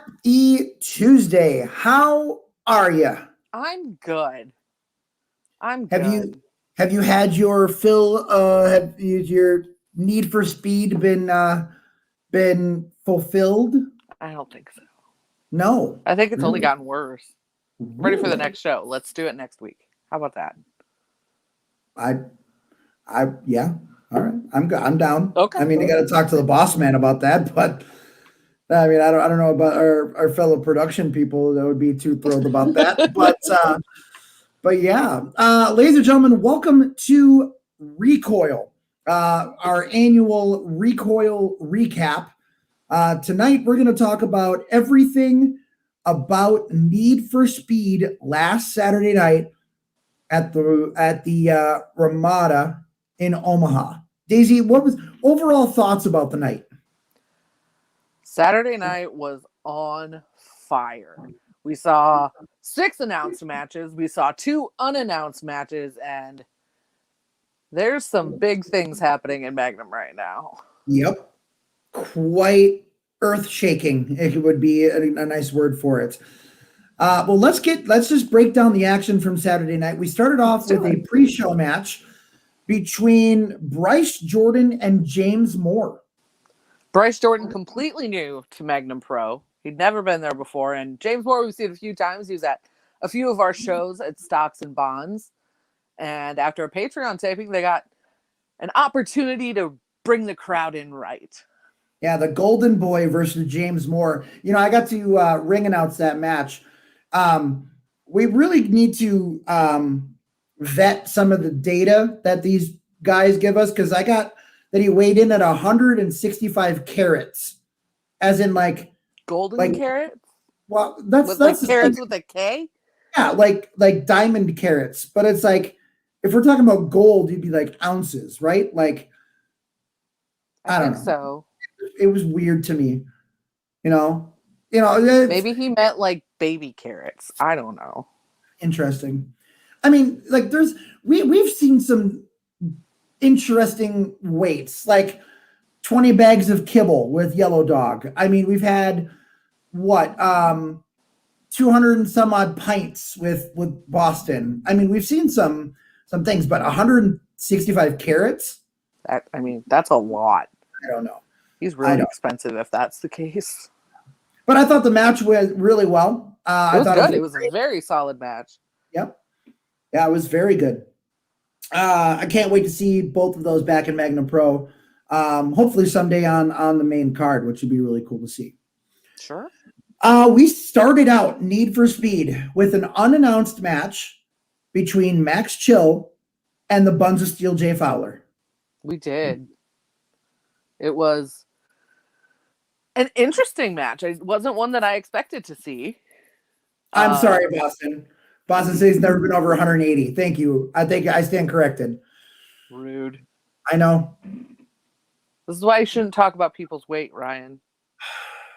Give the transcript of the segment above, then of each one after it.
Happy Tuesday. How are you? I'm good. I'm Have good. you have you had your fill? Your need for speed been fulfilled? I don't think so. No, I think it's only really, gotten worse. I'm ready for the really. next show. Let's do it next week. How about that? I yeah. All right, I'm good. I'm down. Okay. I mean, you got to talk to the boss man about that, but I mean, I don't know about our fellow production people that would be too thrilled about that, but yeah, ladies and gentlemen, welcome to Recoil, our annual Recoil recap. Tonight, we're going to talk about everything about Need for Speed last Saturday night at the Ramada in Omaha. Daisy, what was overall thoughts about the night? Saturday night was on fire. We saw 6 announced matches. We saw 2 unannounced matches, and there's some big things happening in Magnum right now. Yep, quite earth shaking. It would be a nice word for it. Well, let's just break down the action from Saturday night. We started off with a pre-show match between Bryce Jordan and James Moore. Bryce Jordan, completely new to Magnum Pro. He'd never been there before. And James Moore, we've seen a few times. He was at a few of our shows at Stocks and Bonds. And after a Patreon taping, they got an opportunity to bring the crowd in right. Yeah, the Golden Boy versus James Moore. You know, I got to ring announce that match. We really need to vet some of the data that these guys give us, because I got that he weighed in at 165 carats, as in golden carats. Well, that's carats with a K. Yeah, like diamond carats, but it's like if we're talking about gold, you'd be like ounces, right? Like I don't know. So it was weird to me, you know. Maybe he meant like baby carrots. I don't know. Interesting. I mean, like we've seen some interesting weights, like 20 bags of kibble with Yellow Dog. I mean, we've had 200 and some odd pints with Boston. I mean, we've seen some things, but 165 carats? That's a lot. I don't know. He's really expensive if that's the case. But I thought the match went really well. I thought good. It was a very solid match. Yep. Yeah, it was very good. I can't wait to see both of those back in Magnum Pro. Hopefully someday on the main card, which would be really cool to see. Sure. We started out Need for Speed with an unannounced match between Max Chill and the Buns of Steel Jay Fowler. We did. It was an interesting match. It wasn't one that I expected to see. I'm sorry, Boston. Boston says he's never been over 180. Thank you. I think I stand corrected. Rude. I know. This is why you shouldn't talk about people's weight, Ryan.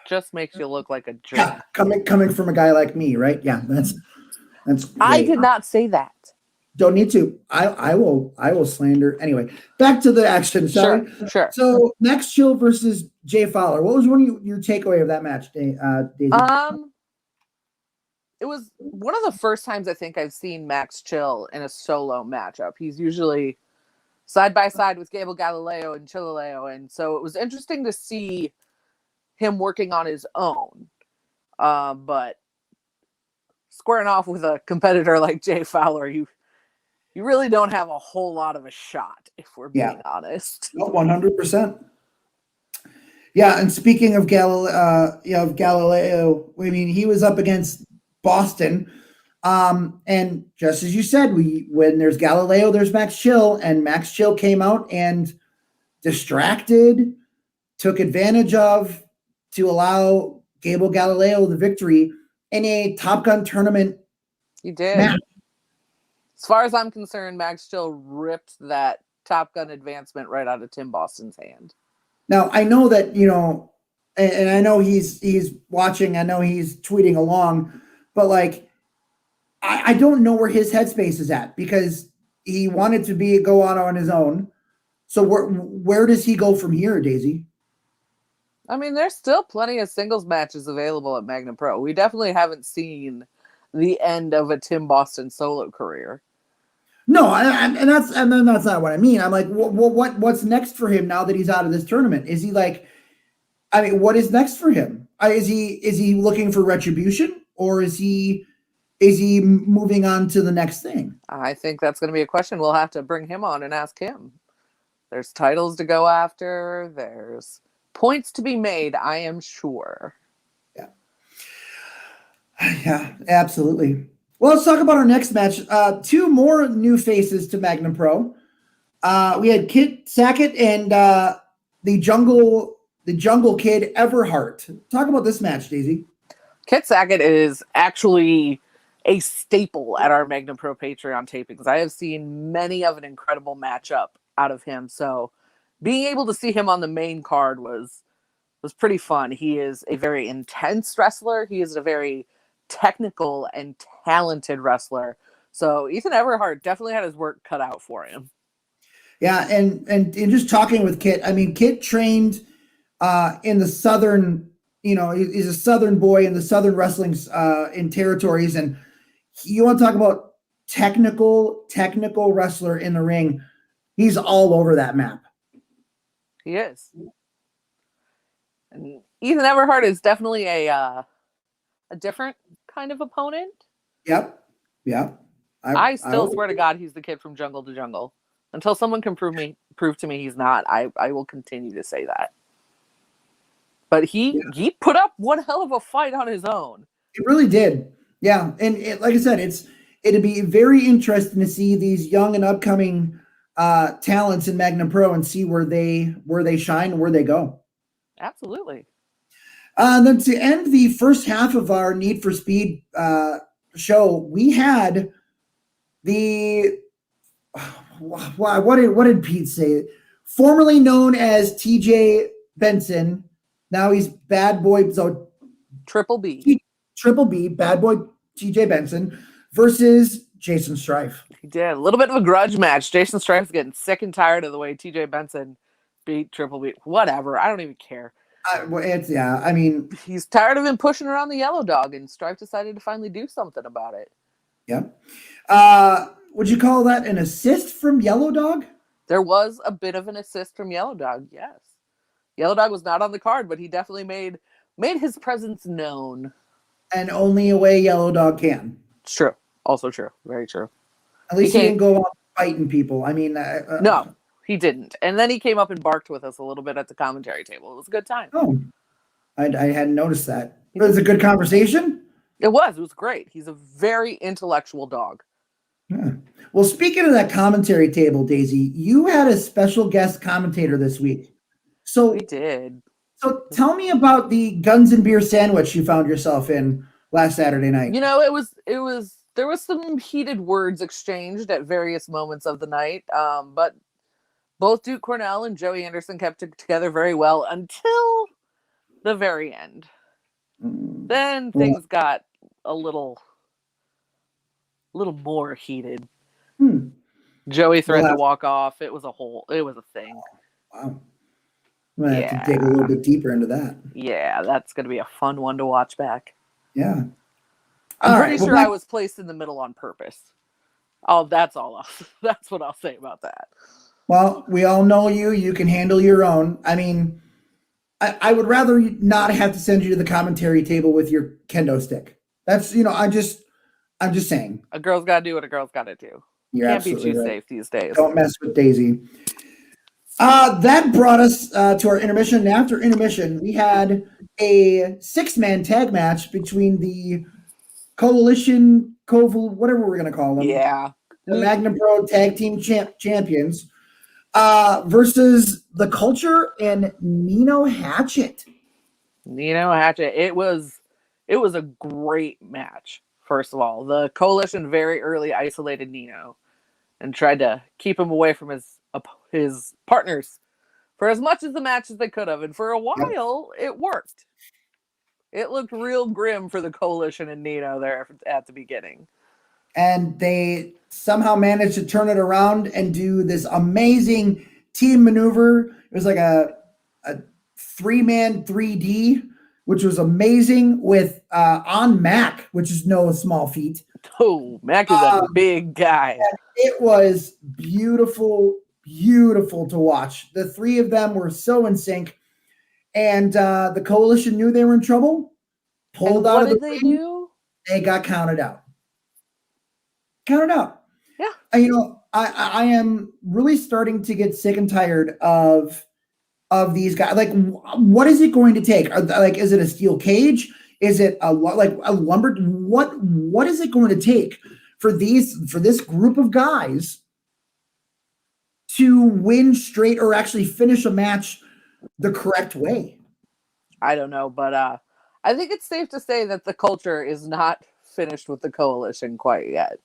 Just makes you look like a jerk. Yeah, coming from a guy like me, right? Yeah, that's great. I did not say that. Don't need to. I will slander. Anyway, back to the action. Sure. So Max Chill versus Jay Fowler. What was one of your takeaway of that match, Daisy? It was one of the first times I think I've seen Max Chill in a solo matchup. He's usually side by side with Gable Galileo and Chilileo, and so it was interesting to see him working on his own. But squaring off with a competitor like Jay Fowler, you really don't have a whole lot of a shot, if we're being honest. No, 100%. Yeah, and speaking of Galileo, I mean, he was up against Boston. And just as you said, when there's Galileo, there's Max Chill, and Max Chill came out and distracted, took advantage of to allow Gable Galileo the victory in a Top Gun tournament. He did. Match. As far as I'm concerned, Max Chill ripped that Top Gun advancement right out of Tim Boston's hand. Now, I know that, and I know he's watching, I know he's tweeting along, but like, I don't know where his headspace is at, because he wanted to go out on his own. So where does he go from here, Daisy? I mean, there's still plenty of singles matches available at Magnum Pro. We definitely haven't seen the end of a Tim Boston solo career. No, and that's not what I mean. I'm like, what's next for him now that he's out of this tournament? Is he like, I mean, what is next for him? Is he looking for retribution, or is he moving on to the next thing? I think that's going to be a question we'll have to bring him on and ask him. There's titles to go after. There's points to be made, I am sure. Yeah. Yeah, absolutely. Well, let's talk about our next match. Two more new faces to Magnum Pro. We had Kit Sackett and the Jungle Kid Everhart. Talk about this match, Daisy. Kit Sackett is actually a staple at our Magnum Pro Patreon tapings. I have seen many of an incredible matchup out of him. So being able to see him on the main card was pretty fun. He is a very intense wrestler. He is a very technical and talented wrestler. So Ethan Everhart definitely had his work cut out for him. Yeah, and just talking with Kit, I mean, Kit trained in the southern, he's a southern boy in the southern wrestling in territories, and you want to talk about technical wrestler in the ring. He's all over that map. He is. And Ethan Everhart is definitely a different kind of opponent. Yep. I still swear to God he's the kid from Jungle to Jungle. Until someone can prove to me he's not, I will continue to say that. But he put up one hell of a fight on his own. He really did. Yeah, and like I said, it'd be very interesting to see these young and upcoming talents in Magnum Pro and see where they shine and where they go. Absolutely. And then to end the first half of our Need for Speed show, we had the what did Pete say? Formerly known as TJ Benson, now he's Bad Boy. So Triple B, Bad Boy TJ Benson versus Jason Strife. He did a little bit of a grudge match. Jason Strife's getting sick and tired of the way TJ Benson beat Triple B. Whatever, I don't even care. I mean, he's tired of him pushing around the yellow dog, and Strife decided to finally do something about it. Yeah. Would you call that an assist from Yellow Dog? There was a bit of an assist from Yellow Dog, yes. Yellow Dog was not on the card, but he definitely made his presence known. And only a way Yellow Dog can. It's true. Also true. Very true. At least he didn't go out fighting people. I mean, no, he didn't. And then he came up and barked with us a little bit at the commentary table. It was a good time. Oh, I hadn't noticed that. It was a good conversation? It was great. He's a very intellectual dog. Yeah. Well, speaking of that commentary table, Daisy, you had a special guest commentator this week. So we did. So tell me about the guns and beer sandwich you found yourself in last Saturday night. There was some heated words exchanged at various moments of the night. But both Duke Cornell and Joey Anderson kept it together very well until the very end. Then things got a little more heated. Joey threatened to walk off. It was a thing. Wow. I'm going to have to dig a little bit deeper into that. Yeah, that's going to be a fun one to watch back. Yeah. I'm pretty sure I was placed in the middle on purpose. Oh, that's what I'll say about that. Well, we all know you. You can handle your own. I mean, I would rather not have to send you to the commentary table with your kendo stick. That's, I'm just saying. A girl's got to do what a girl's got to do. Can't be too safe these days. Don't mess with Daisy. That brought us to our intermission. And after intermission, we had a 6-man tag match between the Coalition, whatever we're going to call them. Yeah. The Magnum Pro Tag Team Champions versus The Culture and Nino Hatchet. It was a great match. First of all, the Coalition very early isolated Nino and tried to keep him away from his partners for as much as the match as they could have. And for a while, it worked. It looked real grim for the Coalition and Nino there at the beginning. And they somehow managed to turn it around and do this amazing team maneuver. It was like a 3-man 3D, which was amazing with on Mac, which is no small feat. Oh, Mac is a big guy. It was beautiful, beautiful to watch. The three of them were so in sync, and the Coalition knew they were in trouble. Pulled out of the ring. What did they do? They got counted out. Counted out. Yeah. And, I am really starting to get sick and tired of these guys. Like, what is it going to take? Is it a steel cage? Is it a lumber? What is it going to take for this group of guys to win straight or actually finish a match the correct way? I don't know, but I think it's safe to say that the culture is not finished with the Coalition quite yet.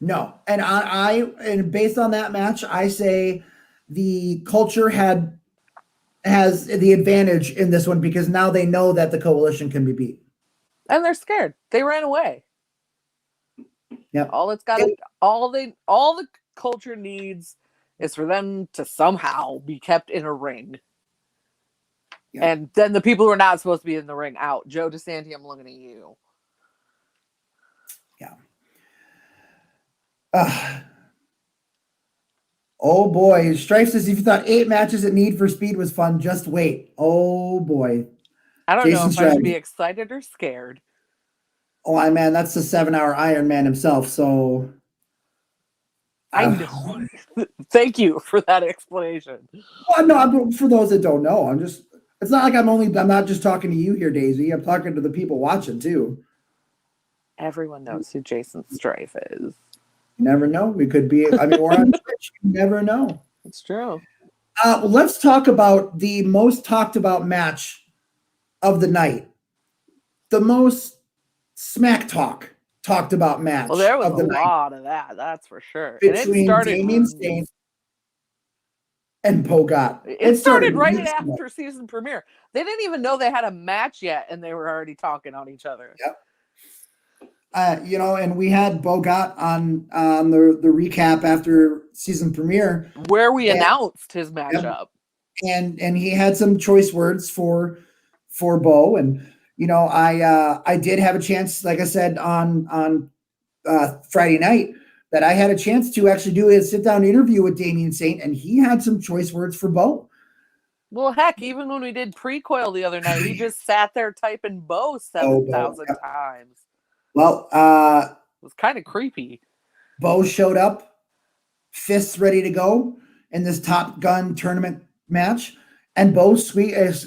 No, and and based on that match, I say the culture has the advantage in this one because now they know that the Coalition can be beat, and they're scared. They ran away. Yeah. All the culture needs is for them to somehow be kept in a ring. Yeah. And then the people who are not supposed to be in the ring out. Joe DeSanti, I'm looking at you. Yeah. Oh boy. Strife says if you thought 8 matches at Need for Speed was fun, just wait. Oh boy. I don't know if I should be excited or scared. Oh, man, that's the 7-hour Iron Man himself, so I know. Thank you for that explanation. Well, no, for those that don't know, it's not like I'm not just talking to you here, Daisy. I'm talking to the people watching too. Everyone knows who Jason Strife is. You never know. We could be, we're on Twitch. You never know. It's true. Let's talk about the most talked about match of the night. The most smack talked about match. Well, there was a lot of that. That's for sure. Between Damien Stain and Bogat. It started right after season premiere. They didn't even know they had a match yet, and they were already talking on each other. Yep. And we had Bogat on the recap after season premiere, where we announced his matchup, and he had some choice words for Bo, and I did have a chance, like I said on Friday night, that I had a chance to actually do a sit-down interview with Damien Saint, and he had some choice words for Bo. Well, heck, even when we did Recoil the other night, he just sat there typing Bo 7,000 times. Well, it was kind of creepy. Bo showed up, fists ready to go in this Top Gun tournament match, and Bo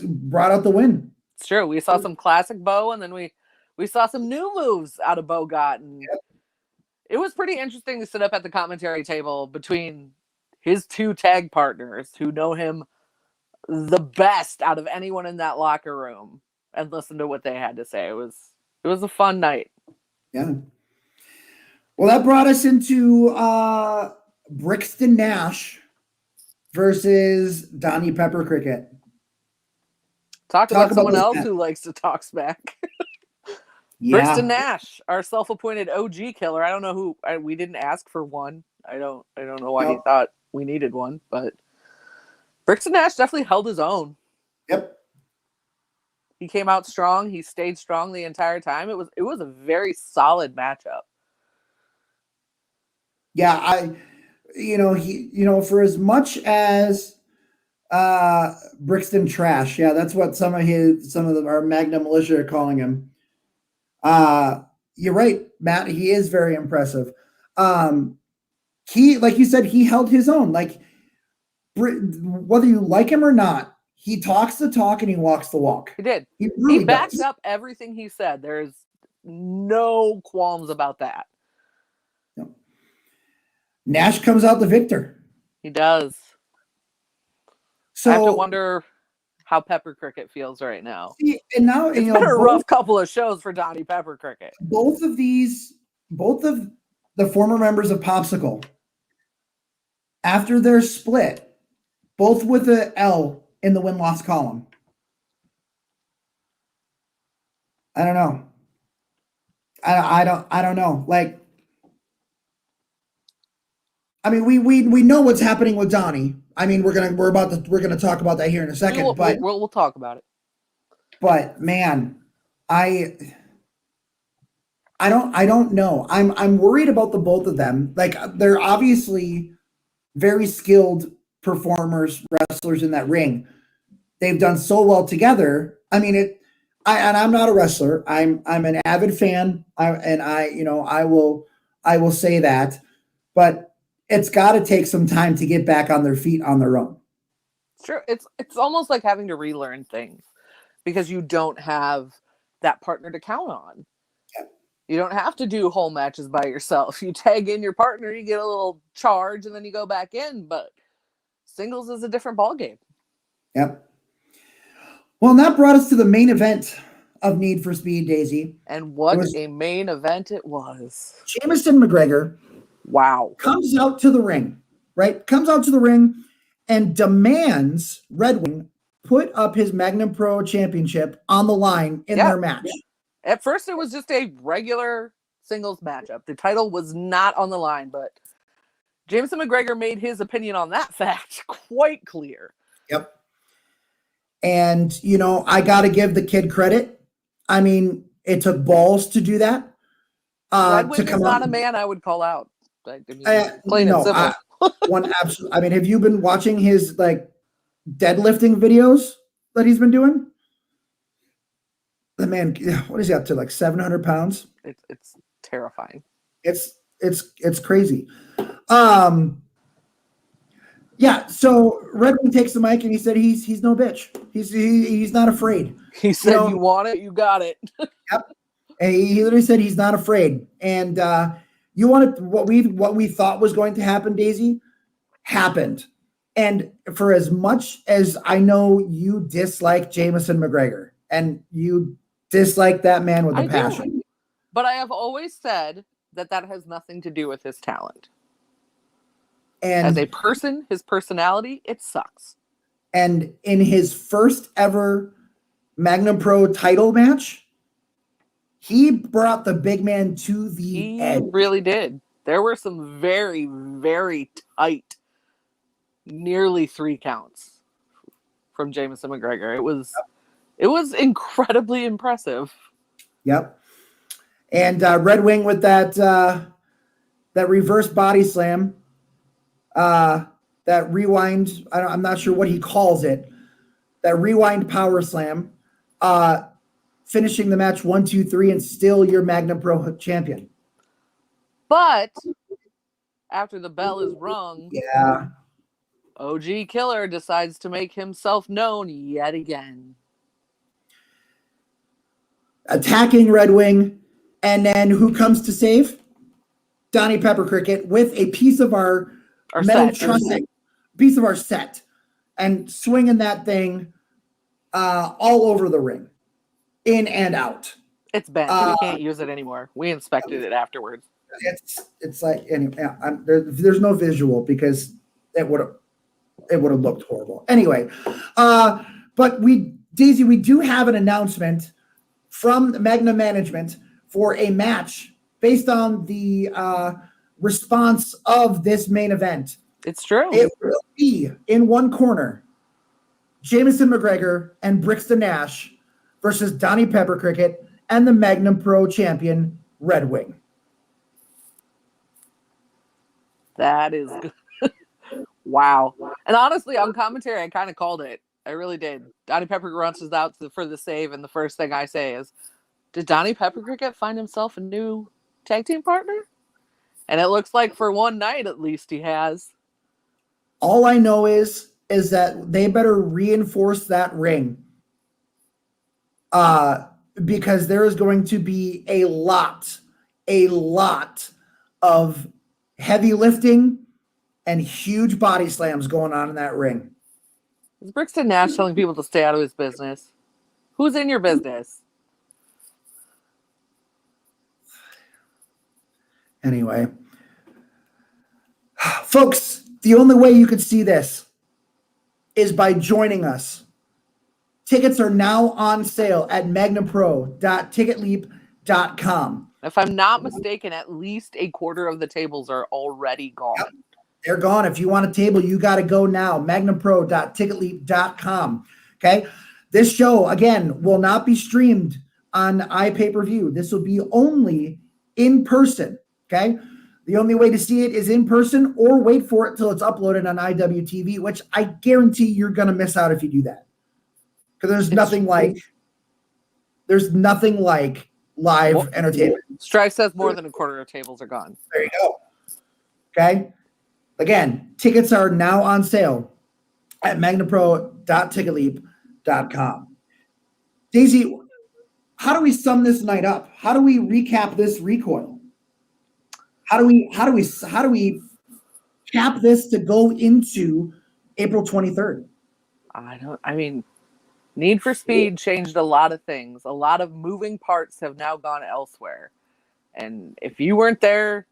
brought out the win. It's true. We saw some classic Bo, and then we saw some new moves out of Bogat, and it was pretty interesting to sit up at the commentary table between his 2 tag partners who know him the best out of anyone in that locker room and listen to what they had to say. It was a fun night. Yeah. Well, that brought us into Brixton Nash versus Donnie Pepper Cricket. Talk about someone else who likes to talk smack. Yeah. Brixton Nash, our self-appointed OG killer. I don't know who. We didn't ask for one. I don't know why he thought we needed one, but Brixton Nash definitely held his own. Yep. He came out strong. He stayed strong the entire time. It was a very solid matchup. Yeah, for as much as Brixton trash, yeah, that's what some of our Magna Militia are calling him. You're right, Matt. He is very impressive. He, like you said, he held his own. Like, whether you like him or not, he talks the talk and he walks the walk. He did. He really backed up everything he said. There's no qualms about that. No. Nash comes out the victor. He does. So I have to wonder how Pepper Cricket feels right now. And now it's been a rough couple of shows for Donnie Pepper Cricket. Both of the former members of Popsicle, after their split, both with an L in the win-loss column. I don't know. I don't know. Like, I mean, we know what's happening with Donnie. I mean, we're gonna talk about that here in a second. We'll talk about it. But man, I don't know. I'm worried about the both of them. Like they're obviously very skilled performers, wrestlers in that ring. They've done so well together. I mean, I'm not a wrestler. I'm an avid fan. I will say that, but it's got to take some time to get back on their feet on their own. Sure, it's almost like having to relearn things because you don't have that partner to count on. Yeah. You don't have to do whole matches by yourself. You tag in your partner, you get a little charge, and then you go back in. But singles is a different ballgame. Yep. Well, and that brought us to the main event of Need for Speed, Daisy. And what a main event it was. Jameson McGregor, wow, comes out to the ring, right? Comes out to the ring and demands Red Wing put up his Magnum Pro Championship on the line in their match. At first, it was just a regular singles matchup. The title was not on the line, but Jameson McGregor made his opinion on that fact quite clear. Yep. And, I got to give the kid credit. I mean, it took balls to do that. Red Wing is not a man I would call out. Plain and simple. I mean, have you been watching his deadlifting videos that he's been doing? The man, what is he up to? Like 700 pounds? It's terrifying. It's crazy. Yeah. So Red Wing takes the mic and he said he's no bitch. He's not afraid. He said, "You want it, you got it." Yep. And he literally said he's not afraid. And you wanted what we thought was going to happen, Daisy, happened. And for as much as I know you dislike Jameson McGregor and you dislike that man with a passion. But I have always said that has nothing to do with his talent. And as a person, his personality, it sucks. And in his first ever Magnum Pro title match, he brought the big man to the edge. He really did. There were some very, very tight, nearly 3 counts from Jameson McGregor. It was incredibly impressive. Yep. And Red Wing with that reverse body slam, that rewind. I'm not sure what he calls it. That rewind power slam, finishing the match 1, 2, 3, and still your Magnum Pro champion. But after the bell is rung, yeah, OG Killer decides to make himself known yet again. Attacking Red Wing, and then who comes to save? Donnie Pepper Cricket with a piece of our metal trussing, piece of our set, and swinging that thing all over the ring, in and out. It's bent. We can't use it anymore. We inspected it afterwards. It's like there's no visual because it would have looked horrible. Anyway, but Daisy, we do have an announcement from Magnum Management for a match based on the response of this main event. It's true. It will be in one corner, Jameson McGregor and Brixton Nash versus Donnie Pepper Cricket and the Magnum Pro champion Red Wing. That is good. Wow. And honestly, on commentary, I kind of called it. I really did. Donnie Pepper runs out for the save, and the first thing I say is, did Donnie Pepper Cricket find himself a new tag team partner? And it looks like for one night, at least, he has. All I know is that they better reinforce that ring. Because there is going to be a lot of heavy lifting and huge body slams going on in that ring. Is Brixton Nash telling people to stay out of his business? Who's in your business? Anyway, folks, the only way you could see this is by joining us. Tickets are now on sale at magnumpro.ticketleap.com. If I'm not mistaken, at least a quarter of the tables are already gone. Yep. They're gone. If you want a table, you got to go now. magnumpro.ticketleap.com. Okay. This show, again, will not be streamed on iPay-per-view. This will be only in person. Okay. The only way to see it is in person, or wait for it till it's uploaded on IWTV, which I guarantee you're going to miss out if you do that. Because there's nothing like live entertainment. Strife says more than a quarter of tables are gone. There you go. Okay. Again, tickets are now on sale at magnumpro.ticketleap.com. Daisy, how do we sum this night up? How do we recap this Recoil? How do we cap this to go into April 23rd? Need for Speed changed a lot of things. A lot of moving parts have now gone elsewhere. And if you weren't there,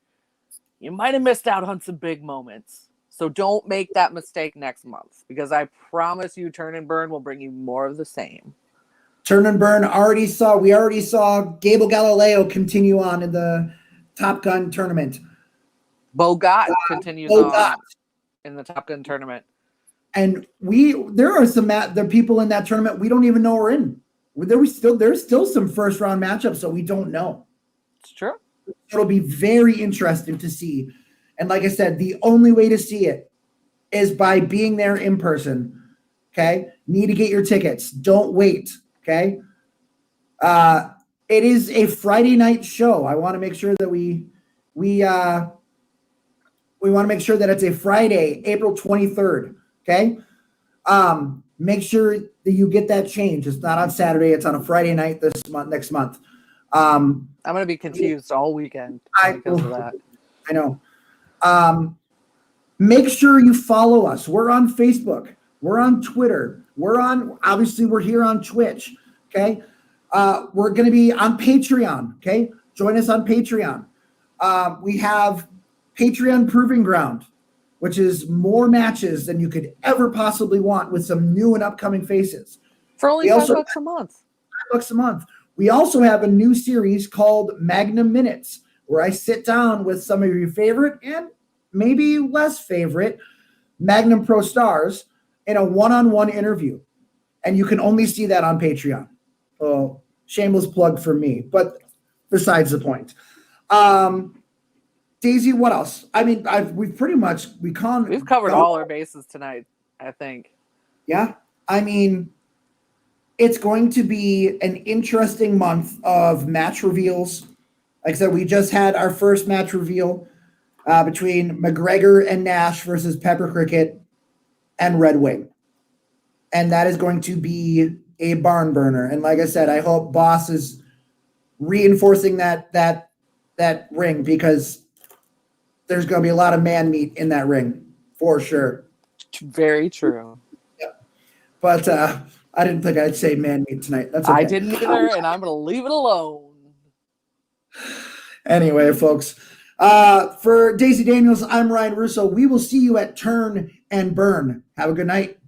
you might have missed out on some big moments. So don't make that mistake next month, because I promise you Turn and Burn will bring you more of the same. Turn and Burn we already saw Gable Galileo continue on in the Top Gun tournament. Bogat continues on in the Top Gun tournament. And there are the people in that tournament we don't even know are in. There's still some first round matchups that we don't know. It's true. It'll be very interesting to see. And like I said, the only way to see it is by being there in person. Okay. Need to get your tickets. Don't wait. Okay. It is a Friday night show. I want to make sure that we want to make sure that it's a Friday, April 23rd. Okay. Make sure that you get that change. It's not on Saturday. It's on a Friday night next month. I'm going to be confused all weekend because of that. I know. Make sure you follow us. We're on Facebook. We're on Twitter. Obviously we're here on Twitch. Okay. We're going to be on Patreon. Okay. Join us on Patreon. We have Patreon Proving Ground, which is more matches than you could ever possibly want with some new and upcoming faces. For only $5 a month. $5 a month. We also have a new series called Magnum Minutes, where I sit down with some of your favorite and maybe less favorite Magnum Pro stars in a one-on-one interview. And you can only see that on Patreon. Oh, shameless plug for me, but besides the point. Daisy, what else? We've covered all our bases tonight, I think. Yeah. It's going to be an interesting month of match reveals. Like I said, we just had our first match reveal between McGregor and Nash versus Pepper Cricket and Red Wing. And that is going to be a barn burner. And like I said, I hope Boss is reinforcing that ring, because there's going to be a lot of man meat in that ring for sure. Very true. Yeah. But I didn't think I'd say man meat tonight. That's okay. I didn't either, and I'm going to leave it alone. Anyway, folks, for Daisy Daniels, I'm Ryan Russo. We will see you at Turn and Burn. Have a good night.